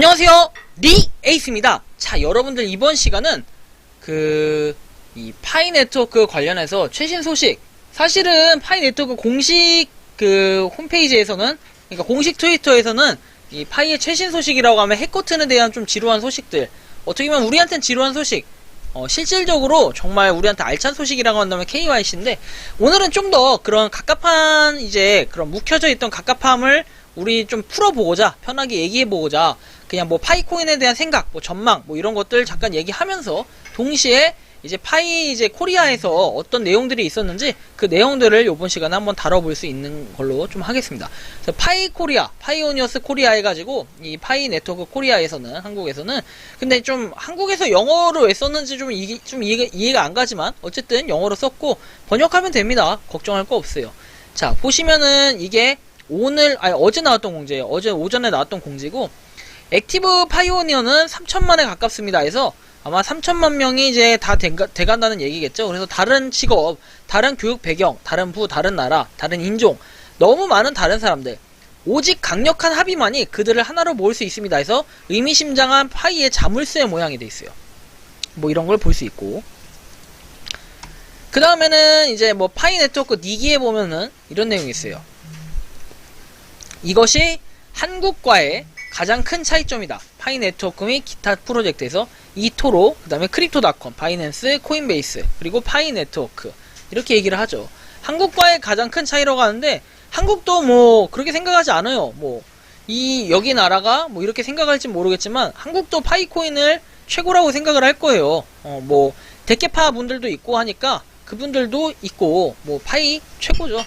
안녕하세요, 리에이스입니다. 자, 여러분들 이번 시간은 이 파이 네트워크 관련해서 최신 소식, 사실은 파이 네트워크 공식 홈페이지에서는, 그러니까 공식 트위터에서는 이 파이의 최신 소식이라고 하면 해커튼에 대한 좀 지루한 소식들, 어떻게 보면 우리한테는 지루한 소식, 실질적으로 정말 우리한테 알찬 소식이라고 한다면 KYC인데, 오늘은 좀 더 그런 갑갑한, 그런 묵혀져 있던 갑갑함을 우리 좀 풀어보고자, 편하게 얘기해보고자, 그냥 뭐 파이코인에 대한 생각, 뭐 전망, 뭐 이런 것들 잠깐 얘기하면서, 동시에 이제 파이 코리아에서 어떤 내용들이 있었는지 그 내용들을 요번 시간에 한번 다뤄볼 수 있는 걸로 좀 하겠습니다. 그래서 파이 코리아, 파이오니어스 코리아 해가지고 이 파이 네트워크 코리아에서는, 한국에서는, 근데 좀 한국에서 영어로 왜 썼는지 좀 이해가 안 가지만 어쨌든 영어로 썼고 번역하면 됩니다. 걱정할 거 없어요. 자, 보시면은 이게 어제 나왔던 공지예요. 어제 오전에 나왔던 공지고, 액티브 파이오니어는 3천만에 가깝습니다 해서 아마 3천만 명이 이제 다 돼간다는 얘기겠죠. 그래서 다른 직업, 다른 교육 배경, 다른 부, 다른 나라, 다른 인종, 너무 많은 다른 사람들, 오직 강력한 합의만이 그들을 하나로 모을 수 있습니다 해서 의미심장한 파이의 자물쇠 모양이 돼 있어요. 뭐 이런 걸 볼 수 있고, 그 다음에는 이제 뭐 파이 네트워크 니기에 보면은 이런 내용이 있어요. 이것이 한국과의 가장 큰 차이점이다. 파이 네트워크 및 기타 프로젝트에서 이토로, 그 다음에 크립토닷컴, 바이낸스, 코인베이스, 그리고 파이 네트워크, 이렇게 얘기를 하죠. 한국과의 가장 큰 차이라고 하는데, 한국도 뭐 그렇게 생각하지 않아요. 뭐 여기 나라가 뭐 이렇게 생각할지 모르겠지만 한국도 파이코인을 최고라고 생각을 할 거예요. 뭐 대케파 분들도 있고 하니까 그분들도 있고, 뭐 파이 최고죠.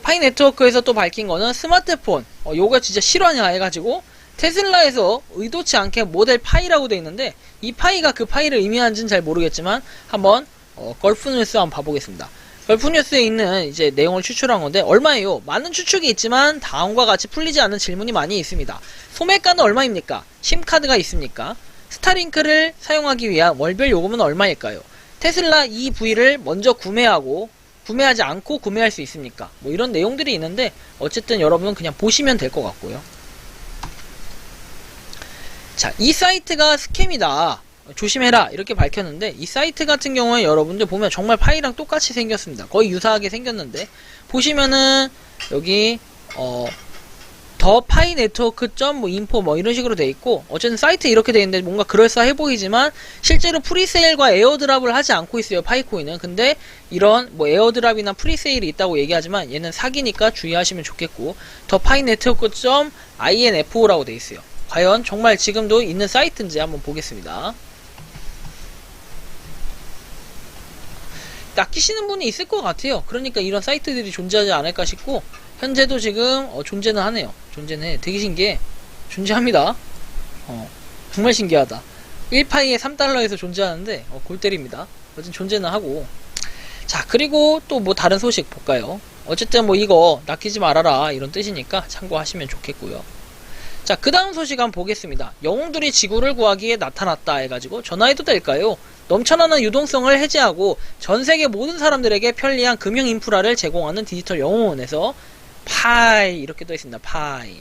파이 네트워크에서 또 밝힌 거는 스마트폰, 요거 진짜 실화냐 해가지고 테슬라에서 의도치 않게 모델 파이라고 되어 있는데, 이 파이가 그 파이를 의미하는지는 잘 모르겠지만 한번 걸프뉴스 한번 봐보겠습니다. 걸프뉴스에 있는 이제 내용을 추출한 건데, 얼마예요? 많은 추측이 있지만 다음과 같이 풀리지 않는 질문이 많이 있습니다. 소매가는 얼마입니까? 심카드가 있습니까? 스타링크를 사용하기 위한 월별 요금은 얼마일까요? 테슬라 EV를 먼저 구매하지 않고 구매할 수 있습니까? 뭐 이런 내용들이 있는데, 어쨌든 여러분은 그냥 보시면 될 것 같고요. 자, 이 사이트가 스캠이다, 조심해라, 이렇게 밝혔는데, 이 사이트 같은 경우에 여러분들 보면 정말 파이랑 똑같이 생겼습니다. 거의 유사하게 생겼는데, 보시면은 여기 더 파이 네트워크 뭐 인포 뭐 이런 식으로 돼 있고, 어쨌든 사이트 이렇게 돼 있는데 뭔가 그럴싸해 보이지만 실제로 프리세일과 에어드랍을 하지 않고 있어요, 파이코인은. 근데 이런 뭐 에어드랍이나 프리세일이 있다고 얘기하지만 얘는 사기니까 주의하시면 좋겠고, 더 파이 네트워크 .inf오라고 돼 있어요. 과연 정말 지금도 있는 사이트인지 한번 보겠습니다. 낚이시는 분이 있을 것 같아요. 그러니까 이런 사이트들이 존재하지 않을까 싶고, 현재도 지금 존재는 하네요. 존재는 해. 되게 신기해. 존재합니다. 정말 신기하다. 1파이에 3달러에서 존재하는데 골 때립니다. 어쨌든 존재는 하고. 자, 그리고 또 뭐 다른 소식 볼까요? 어쨌든 뭐 이거 낚이지 말아라 이런 뜻이니까 참고하시면 좋겠고요. 자, 그 다음 소식 한번 보겠습니다. 영웅들이 지구를 구하기에 나타났다 해가지고 전화해도 될까요? 넘쳐나는 유동성을 해제하고 전세계 모든 사람들에게 편리한 금융 인프라를 제공하는 디지털 영웅원에서 파이, 이렇게 떠있습니다. 파이.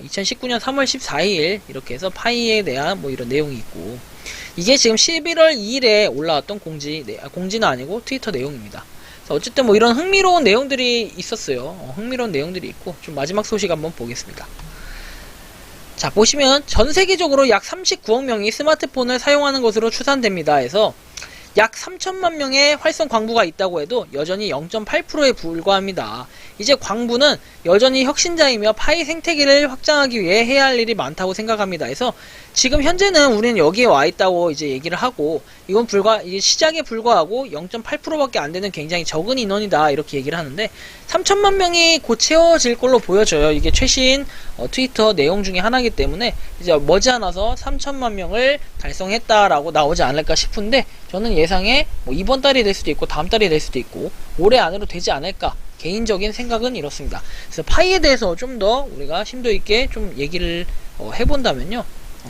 2019년 3월 14일 이렇게 해서 파이에 대한 뭐 이런 내용이 있고, 이게 지금 11월 2일에 올라왔던 공지는 아니고 트위터 내용입니다. 어쨌든 뭐 이런 흥미로운 내용들이 있었어요. 흥미로운 내용들이 있고, 좀 마지막 소식 한번 보겠습니다. 자, 보시면 전 세계적으로 약 39억 명이 스마트폰을 사용하는 것으로 추산됩니다 해서, 약 3천만 명의 활성 광부가 있다고 해도 여전히 0.8%에 불과합니다. 이제 광부는 여전히 혁신자이며 파이 생태계를 확장하기 위해 해야 할 일이 많다고 생각합니다 해서, 지금 현재는 우리는 여기에 와 있다고 이제 얘기를 하고, 이건 이게 시작에 불과하고 0.8%밖에 안 되는 굉장히 적은 인원이다, 이렇게 얘기를 하는데, 3천만 명이 곧 채워질 걸로 보여져요. 이게 최신 트위터 내용 중에 하나이기 때문에 이제 머지않아서 3천만 명을 달성했다라고 나오지 않을까 싶은데, 저는 예상에 뭐 이번 달이 될 수도 있고 다음 달이 될 수도 있고 올해 안으로 되지 않을까, 개인적인 생각은 이렇습니다. 그래서 파이에 대해서 좀 더 우리가 심도 있게 좀 얘기를 해본다면요,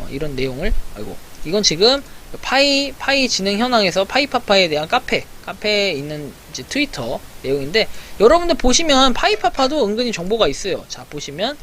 이런 내용을, 이건 지금 파이 진행 현황에서 파이파파에 대한 카페에 있는 이제 트위터 내용인데, 여러분들 보시면 파이파파도 은근히 정보가 있어요. 자, 보시면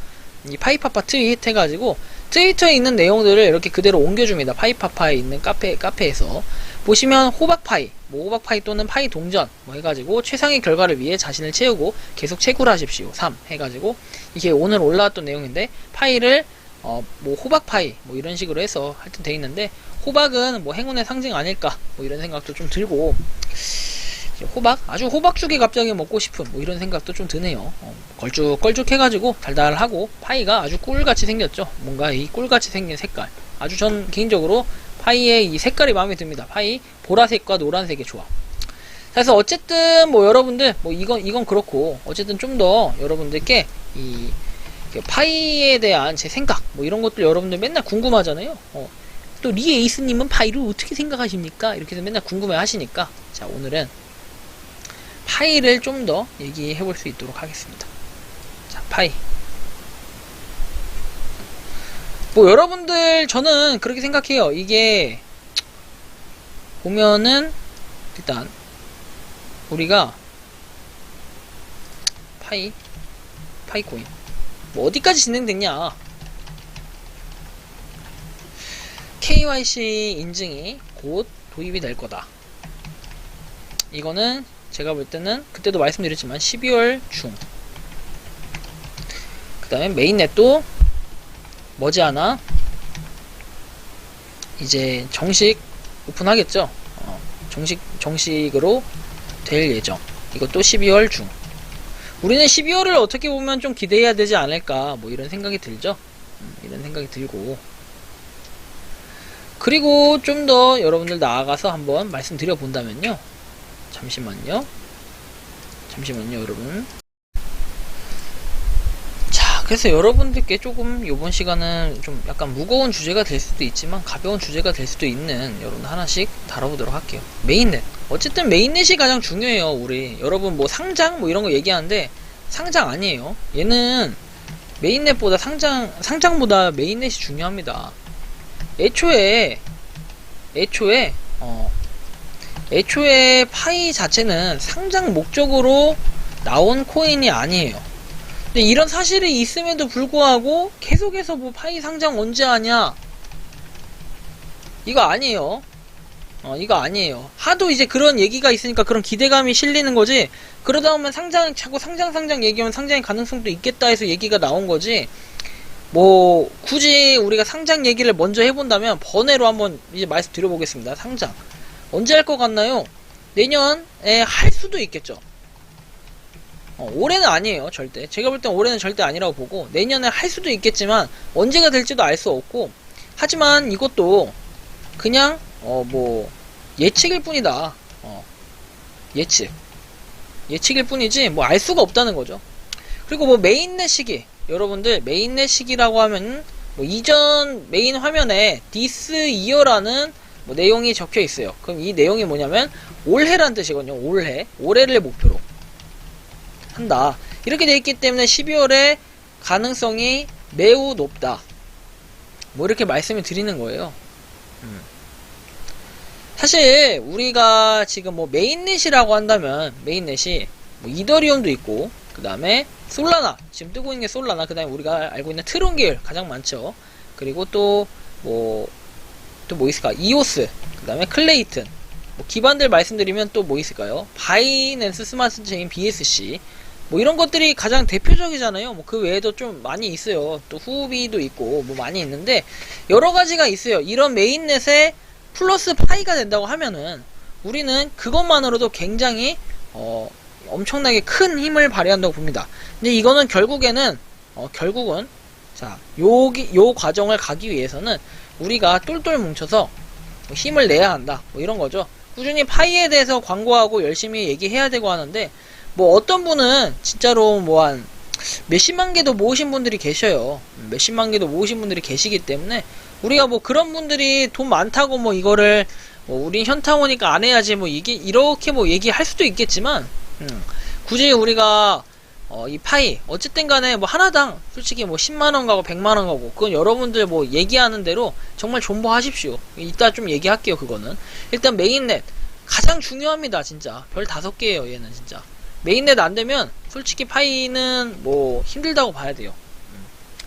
이 파이파파 트윗 해가지고 트위터에 있는 내용들을 이렇게 그대로 옮겨줍니다. 파이파파에 있는 카페에서 보시면 호박파이, 뭐 호박파이 또는 파이 동전 뭐 해가지고 최상의 결과를 위해 자신을 채우고 계속 채굴하십시오. 3 해가지고 이게 오늘 올라왔던 내용인데 파이를 뭐 호박파이 뭐 이런 식으로 해서 하여튼 돼 있는데 호박은 뭐 행운의 상징 아닐까 뭐 이런 생각도 좀 들고 호박? 아주 호박죽이 갑자기 먹고 싶은 뭐 이런 생각도 좀 드네요. 걸쭉걸쭉 해가지고 달달하고 파이가 아주 꿀같이 생겼죠. 뭔가 이 꿀같이 생긴 색깔 아주 전 개인적으로 파이의 이 색깔이 마음에 듭니다. 파이 보라색과 노란색의 조합. 그래서 어쨌든 뭐 여러분들 뭐 이건 그렇고 어쨌든 좀 더 여러분들께 이 파이에 대한 제 생각 뭐 이런 것들 여러분들 맨날 궁금하잖아요. 또 리에이스님은 파이를 어떻게 생각하십니까? 이렇게 해서 맨날 궁금해 하시니까 자 오늘은 파이를 좀 더 얘기해 볼 수 있도록 하겠습니다. 자 파이 뭐 여러분들 저는 그렇게 생각해요. 이게 보면은 일단 우리가 파이코인 뭐 어디까지 진행됐냐 KYC 인증이 곧 도입이 될 거다. 이거는 제가 볼 때는 그때도 말씀드렸지만 12월 중. 그 다음에 메인넷도 머지않아 이제 정식 오픈하겠죠. 정식으로 될 예정. 이것도 12월 중. 우리는 12월을 어떻게 보면 좀 기대해야 되지 않을까 뭐 이런 생각이 들죠. 이런 생각이 들고 그리고 좀 더 여러분들 나아가서 한번 말씀드려 본다면요. 잠시만요 여러분. 자 그래서 여러분들께 조금 요번 시간은 좀 약간 무거운 주제가 될 수도 있지만 가벼운 주제가 될 수도 있는 여러분 하나씩 다뤄보도록 할게요. 메인넷 어쨌든 메인넷이 가장 중요해요. 우리 여러분 뭐 상장 뭐 이런 거 얘기하는데 상장 아니에요. 얘는 메인넷보다 상장보다 메인넷이 중요합니다. 애초에 파이 자체는 상장 목적으로 나온 코인이 아니에요. 근데 이런 사실이 있음에도 불구하고 계속해서 뭐 파이 상장 언제 하냐? 이거 아니에요. 이거 아니에요. 하도 이제 그런 얘기가 있으니까 그런 기대감이 실리는 거지. 그러다 보면 자꾸 상장 얘기하면 상장의 가능성도 있겠다 해서 얘기가 나온 거지. 뭐 굳이 우리가 상장 얘기를 먼저 해본다면 번외로 한번 이제 말씀드려보겠습니다. 상장 언제 할 것 같나요? 내년에 할 수도 있겠죠. 올해는 아니에요. 절대 제가 볼 땐 올해는 절대 아니라고 보고 내년에 할 수도 있겠지만 언제가 될지도 알 수 없고 하지만 이것도 그냥 뭐 예측일 뿐이다. 예측일 뿐이지 뭐 알 수가 없다는 거죠. 그리고 뭐 메인넷 시기 여러분들 메인넷 시기라고 하면 뭐 이전 메인 화면에 this year라는 뭐 내용이 적혀 있어요. 그럼 이 내용이 뭐냐면 올해란 뜻이거든요. 올해를 목표로 한다. 이렇게 돼 있기 때문에 12월에 가능성이 매우 높다. 뭐 이렇게 말씀을 드리는 거예요. 사실 우리가 지금 뭐 메인넷이라고 한다면 메인넷이 뭐 이더리움도 있고 그 다음에 솔라나 지금 뜨고 있는 게 솔라나 그 다음에 우리가 알고 있는 트론 계열 가장 많죠. 그리고 또 뭐 있을까? 이오스 그 다음에 클레이튼 뭐 기반들 말씀드리면 또 뭐 있을까요? 바이낸스 스마트 체인 BSC 뭐 이런 것들이 가장 대표적이잖아요. 뭐 그 외에도 좀 많이 있어요. 또 후비도 있고 뭐 많이 있는데 여러 가지가 있어요. 이런 메인넷에 플러스 파이가 된다고 하면은 우리는 그것만으로도 굉장히 엄청나게 큰 힘을 발휘한다고 봅니다. 근데 이거는 결국은 자 요 과정을 가기 위해서는 우리가 똘똘 뭉쳐서 힘을 내야 한다. 뭐 이런 거죠. 꾸준히 파이에 대해서 광고하고 열심히 얘기해야 되고 하는데 뭐 어떤 분은 진짜로 뭐 한 몇십만 개도 모으신 분들이 계셔요. 몇십만 개도 모으신 분들이 계시기 때문에 우리가 뭐 그런 분들이 돈 많다고 뭐 이거를 뭐 우린 현타오니까 안 해야지 뭐 이게 이렇게 뭐 얘기할 수도 있겠지만 굳이 우리가 이 파이 어쨌든 간에 뭐 하나당 솔직히 뭐 10만원 가고 100만원 가고 그건 여러분들 뭐 얘기하는 대로 정말 존버하십시오. 이따 좀 얘기할게요. 그거는 일단 메인넷 가장 중요합니다. 진짜 별 5개예요 얘는 진짜. 메인넷 안되면 솔직히 파이는 뭐 힘들다고 봐야 돼요.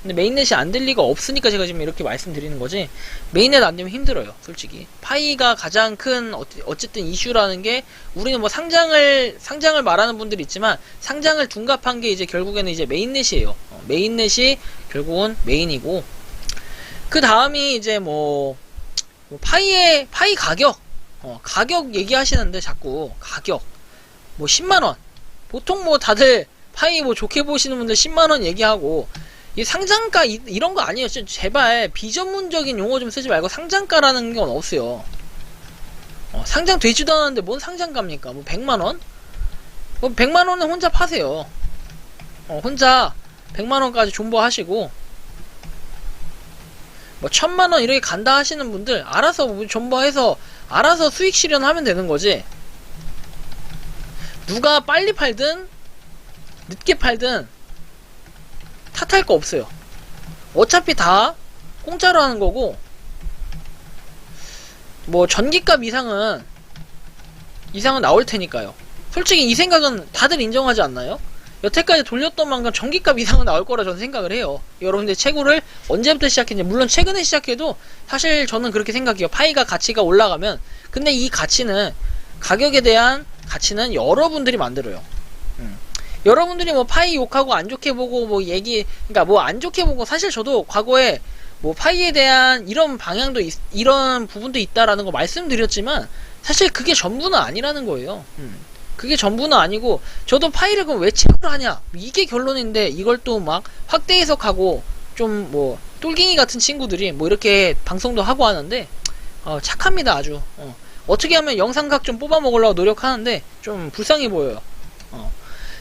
근데 메인넷이 안 될 리가 없으니까 제가 지금 이렇게 말씀드리는 거지, 메인넷 안 되면 힘들어요, 솔직히. 파이가 가장 큰 어쨌든 이슈라는 게, 우리는 뭐 상장을 말하는 분들이 있지만 상장을 둔갑한 게 이제 결국에는 이제 메인넷이에요. 메인넷이 결국은 메인이고, 그 다음이 이제 뭐 파이 가격, 가격 얘기하시는데 자꾸 가격 뭐 10만원, 보통 뭐 다들 파이 뭐 좋게 보시는 분들 10만원 얘기하고, 이 상장가 이런 거 아니에요. 제발 비전문적인 용어 좀 쓰지 말고 상장가라는 건 없어요. 상장 되지도 않았는데 뭔 상장가입니까? 뭐 100만원? 뭐 100만원은 혼자 파세요. 혼자 100만원까지 존버하시고, 뭐 1000만원 이렇게 간다 하시는 분들 알아서 뭐 존버해서 알아서 수익 실현하면 되는 거지, 누가 빨리 팔든 늦게 팔든 탓할 거 없어요. 어차피 다 공짜로 하는 거고, 뭐 전기값 이상은 나올 테니까요. 솔직히 이 생각은 다들 인정하지 않나요? 여태까지 돌렸던 만큼 전기값 이상은 나올 거라 저는 생각을 해요. 여러분들 채굴을 언제부터 시작했냐, 물론 최근에 시작해도 사실 저는 그렇게 생각해요. 파이가 가치가 올라가면, 근데 이 가치는, 가격에 대한 가치는 여러분들이 만들어요. 여러분들이 뭐 파이 욕하고 안 좋게 보고 뭐 그러니까 뭐 안 좋게 보고, 사실 저도 과거에 뭐 파이에 대한 이런 방향도 이런 부분도 있다라는 거 말씀드렸지만, 사실 그게 전부는 아니라는 거예요. 그게 전부는 아니고, 저도 파이를 그럼 왜 채굴을 하냐, 이게 결론인데, 이걸 또 막 확대 해석하고 좀 뭐 똘갱이 같은 친구들이 뭐 이렇게 방송도 하고 하는데, 착합니다 아주. 어떻게 하면 영상각 좀 뽑아 먹으려고 노력하는데 좀 불쌍해 보여요.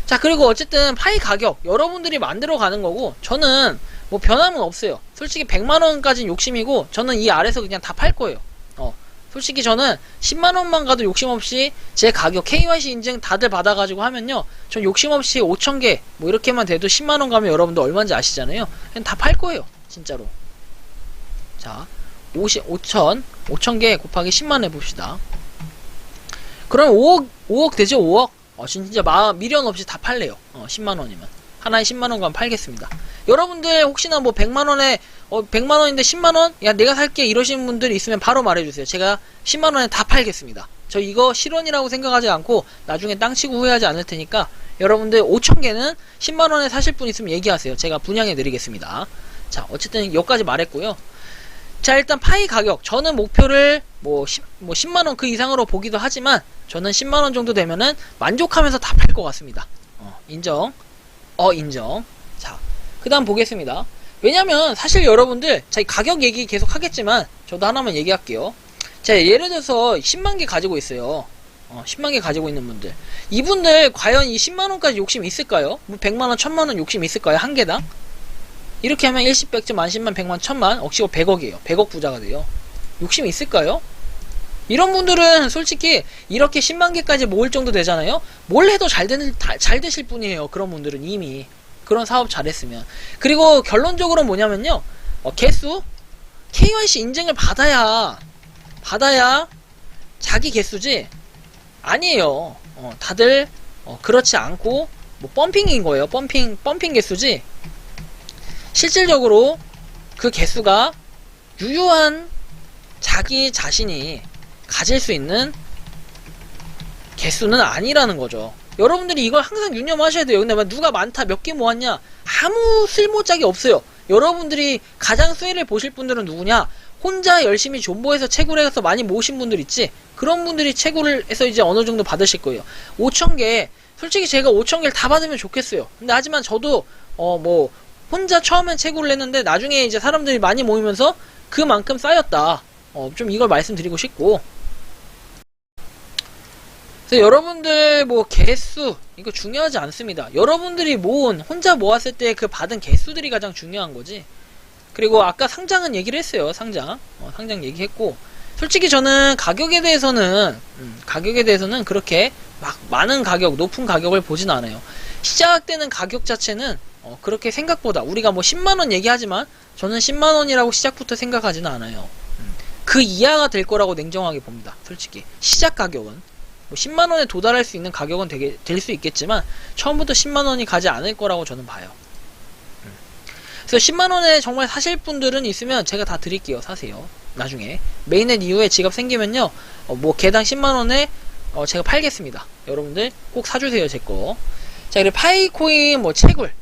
자, 그리고 어쨌든 파이 가격 여러분들이 만들어 가는 거고, 저는 뭐 변함은 없어요. 솔직히 100만원까지는 욕심이고, 저는 이 아래서 그냥 다 팔 거예요. 솔직히 저는 10만원만 가도 욕심없이 제 가격 KYC 인증 다들 받아가지고 하면요, 전 욕심없이 5,000개 뭐 이렇게만 돼도 10만원 가면 여러분들 얼마인지 아시잖아요. 그냥 다 팔 거예요 진짜로. 자, 5,000개 곱하기 10만 해봅시다. 그럼 5억 되죠. 5억. 진짜 미련 없이 다 팔래요. 10만원이면 하나에 10만원 가면 팔겠습니다. 여러분들 혹시나 뭐 100만원에 100만원인데 10만원? 야 내가 살게 이러시는 분들이 있으면 바로 말해주세요. 제가 10만원에 다 팔겠습니다. 저 이거 실언이라고 생각하지 않고 나중에 땅 치고 후회하지 않을 테니까, 여러분들 5,000개는 10만원에 사실 분 있으면 얘기하세요. 제가 분양해 드리겠습니다. 자, 어쨌든 여기까지 말했고요. 자, 일단 파이 가격, 저는 목표를 뭐 10만원 그 이상으로 보기도 하지만, 저는 10만원 정도 되면은 만족하면서 다 팔 것 같습니다. 인정. 인정. 자, 그 다음 보겠습니다. 왜냐면 사실 여러분들, 자, 이 가격 얘기 계속 하겠지만 저도 하나만 얘기할게요. 자, 예를 들어서 10만개 가지고 있어요. 10만개 가지고 있는 분들, 이분들 과연 이 10만원까지 욕심이 있을까요? 뭐 100만원 1000만원 욕심이 있을까요? 한 개당? 이렇게 하면 1십, 100점, 만십만, 100만, 1000만, 억시고 100억이에요. 100억 부자가 돼요. 욕심이 있을까요? 이런 분들은 솔직히 이렇게 10만 개까지 모을 정도 되잖아요. 뭘 해도 잘 되실 분이에요. 그런 분들은 이미 그런 사업 잘했으면. 그리고 결론적으로 뭐냐면요, 개수, KYC 인증을 받아야 자기 개수지, 아니에요. 다들 그렇지 않고 뭐 펌핑인 거예요. 펌핑 개수지, 실질적으로 그 개수가 유효한 자기 자신이 가질 수 있는 개수는 아니라는 거죠. 여러분들이 이걸 항상 유념하셔야 돼요. 근데 막 누가 많다, 몇 개 모았냐, 아무 쓸모짝이 없어요. 여러분들이 가장 수혜를 보실 분들은 누구냐? 혼자 열심히 존버해서 채굴해서 많이 모으신 분들 있지? 그런 분들이 채굴을 해서 이제 어느 정도 받으실 거예요. 5,000개, 솔직히 제가 5,000개를 다 받으면 좋겠어요. 근데 하지만 저도 뭐 혼자 처음엔 채굴을 했는데 나중에 이제 사람들이 많이 모이면서 그만큼 쌓였다. 좀 이걸 말씀드리고 싶고, 그래서 여러분들 뭐 개수 이거 중요하지 않습니다. 여러분들이 혼자 모았을 때 그 받은 개수들이 가장 중요한 거지. 그리고 아까 상장은 얘기를 했어요. 상장 얘기했고, 솔직히 저는 가격에 대해서는 그렇게 막 많은 가격, 높은 가격을 보진 않아요. 시작되는 가격 자체는 그렇게 생각보다, 우리가 뭐 10만원 얘기하지만 저는 10만원이라고 시작부터 생각하지는 않아요. 그 이하가 될 거라고 냉정하게 봅니다. 솔직히 시작 가격은 뭐 10만원에 도달할 수 있는 가격은 될 수 있겠지만 처음부터 10만원이 가지 않을 거라고 저는 봐요. 그래서 10만원에 정말 사실 분들은 있으면 제가 다 드릴게요. 사세요. 나중에 메인넷 이후에 지갑 생기면요, 뭐 개당 10만원에 제가 팔겠습니다. 여러분들 꼭 사주세요, 제거. 자, 그리고 파이코인 뭐 채굴,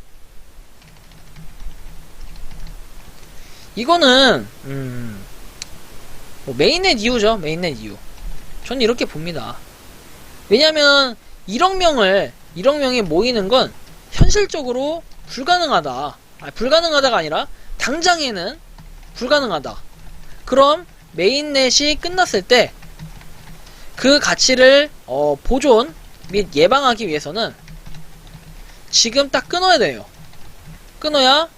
이거는 뭐 메인넷 이후죠. 메인넷 이후. 저는 이렇게 봅니다. 왜냐면 1억 명이 모이는 건 현실적으로 불가능하다. 불가능하다가 아니라 당장에는 불가능하다. 그럼 메인넷이 끝났을 때 그 가치를 보존 및 예방하기 위해서는 지금 딱 끊어야 돼요. 끊어야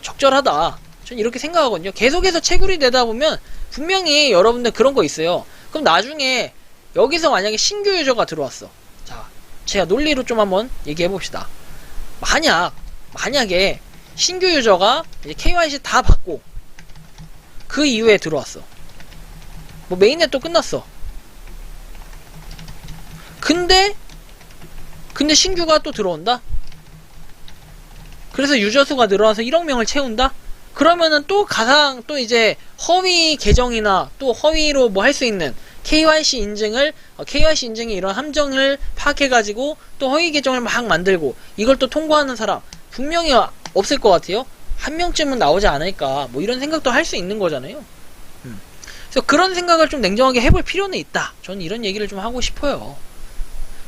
적절하다. 전 이렇게 생각하거든요. 계속해서 채굴이 되다 보면 분명히 여러분들 그런 거 있어요. 그럼 나중에 여기서 만약에 신규 유저가 들어왔어. 자, 제가 논리로 좀 한번 얘기해 봅시다. 만약에 신규 유저가 이제 KYC 다 받고 그 이후에 들어왔어. 뭐 메인넷 또 끝났어. 근데 신규가 또 들어온다? 그래서 유저 수가 늘어나서 1억 명을 채운다? 그러면은 또 또 이제 허위 계정이나 또 허위로 뭐 할 수 있는 KYC 인증의 이런 함정을 파악해가지고 또 허위 계정을 막 만들고 이걸 또 통과하는 사람 분명히 없을 것 같아요. 한 명쯤은 나오지 않을까, 뭐 이런 생각도 할 수 있는 거잖아요. 그래서 그런 생각을 좀 냉정하게 해볼 필요는 있다. 저는 이런 얘기를 좀 하고 싶어요.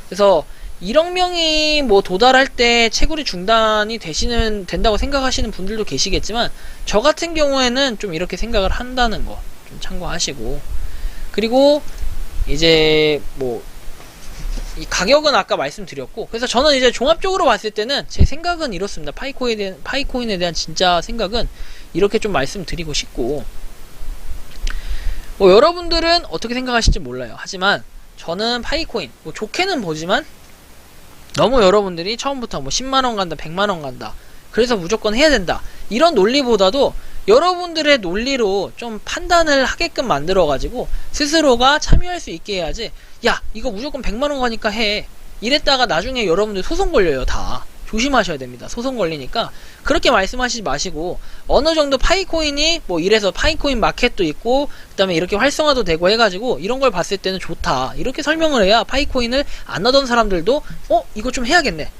그래서 1억 명이 뭐 도달할 때 채굴이 중단이 된다고 생각하시는 분들도 계시겠지만, 저 같은 경우에는 좀 이렇게 생각을 한다는 거 좀 참고하시고, 그리고 이제 뭐 이 가격은 아까 말씀드렸고, 그래서 저는 이제 종합적으로 봤을 때는 제 생각은 이렇습니다. 파이코인에 대한 진짜 생각은 이렇게 좀 말씀드리고 싶고, 뭐 여러분들은 어떻게 생각하실지 몰라요. 하지만 저는 파이코인 뭐 좋게는 보지만 너무 여러분들이 처음부터 뭐 10만원 간다 100만원 간다 그래서 무조건 해야 된다 이런 논리보다도 여러분들의 논리로 좀 판단을 하게끔 만들어 가지고 스스로가 참여할 수 있게 해야지, 야 이거 무조건 100만원 가니까 해 이랬다가 나중에 여러분들 소송 걸려요. 다 조심하셔야 됩니다. 소송 걸리니까 그렇게 말씀하시지 마시고, 어느 정도 파이코인이 뭐 이래서 파이코인 마켓도 있고 그 다음에 이렇게 활성화도 되고 해가지고 이런 걸 봤을 때는 좋다 이렇게 설명을 해야 파이코인을 안 하던 사람들도 이거 좀 해야겠네,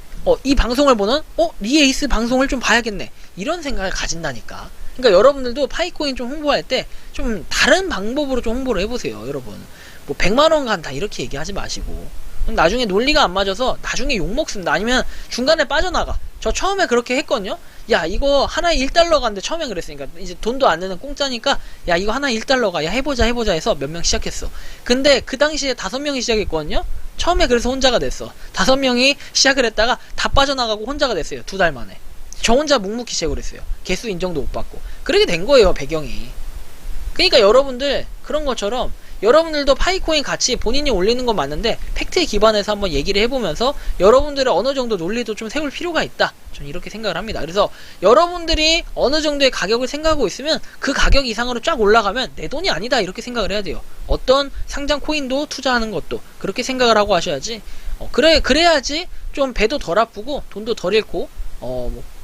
이 방송을 보는 리에이스 방송을 좀 봐야겠네 이런 생각을 가진다니까. 그러니까 여러분들도 파이코인 좀 홍보할 때 좀 다른 방법으로 좀 홍보를 해보세요. 여러분 뭐 100만원 간다 이렇게 얘기하지 마시고, 나중에 논리가 안 맞아서 나중에 욕먹습니다. 아니면 중간에 빠져나가. 저 처음에 그렇게 했거든요. 야 이거 하나에 1달러 간데, 처음에 그랬으니까 이제 돈도 안 내는 공짜니까 야 이거 하나에 1달러가, 야 해보자 해서 몇 명 시작했어. 근데 그 당시에 5명이 시작했거든요. 처음에 그래서 혼자가 됐어. 5명이 시작을 했다가 다 빠져나가고 혼자가 됐어요. 2달 만에. 저 혼자 묵묵히 시작을 했어요. 개수 인정도 못 받고. 그렇게 된 거예요, 배경이. 그러니까 여러분들 그런 것처럼 여러분들도 파이코인 같이 본인이 올리는 건 맞는데 팩트에 기반해서 한번 얘기를 해보면서 여러분들의 어느 정도 논리도 좀 세울 필요가 있다. 저는 이렇게 생각을 합니다. 그래서 여러분들이 어느 정도의 가격을 생각하고 있으면 그 가격 이상으로 쫙 올라가면 내 돈이 아니다 이렇게 생각을 해야 돼요. 어떤 상장 코인도 투자하는 것도 그렇게 생각을 하고 하셔야지. 그래야지 좀 배도 덜 아프고 돈도 덜 잃고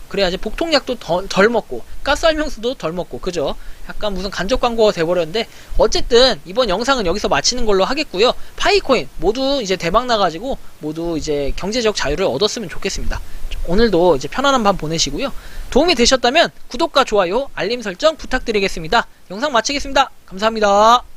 그래야지 복통약도 덜 먹고 가스알명수도 덜 먹고, 그죠? 약간 무슨 간접 광고가 돼버렸는데, 어쨌든 이번 영상은 여기서 마치는 걸로 하겠고요. 파이코인 모두 이제 대박 나가지고 모두 이제 경제적 자유를 얻었으면 좋겠습니다. 오늘도 이제 편안한 밤 보내시고요. 도움이 되셨다면 구독과 좋아요, 알림 설정 부탁드리겠습니다. 영상 마치겠습니다. 감사합니다.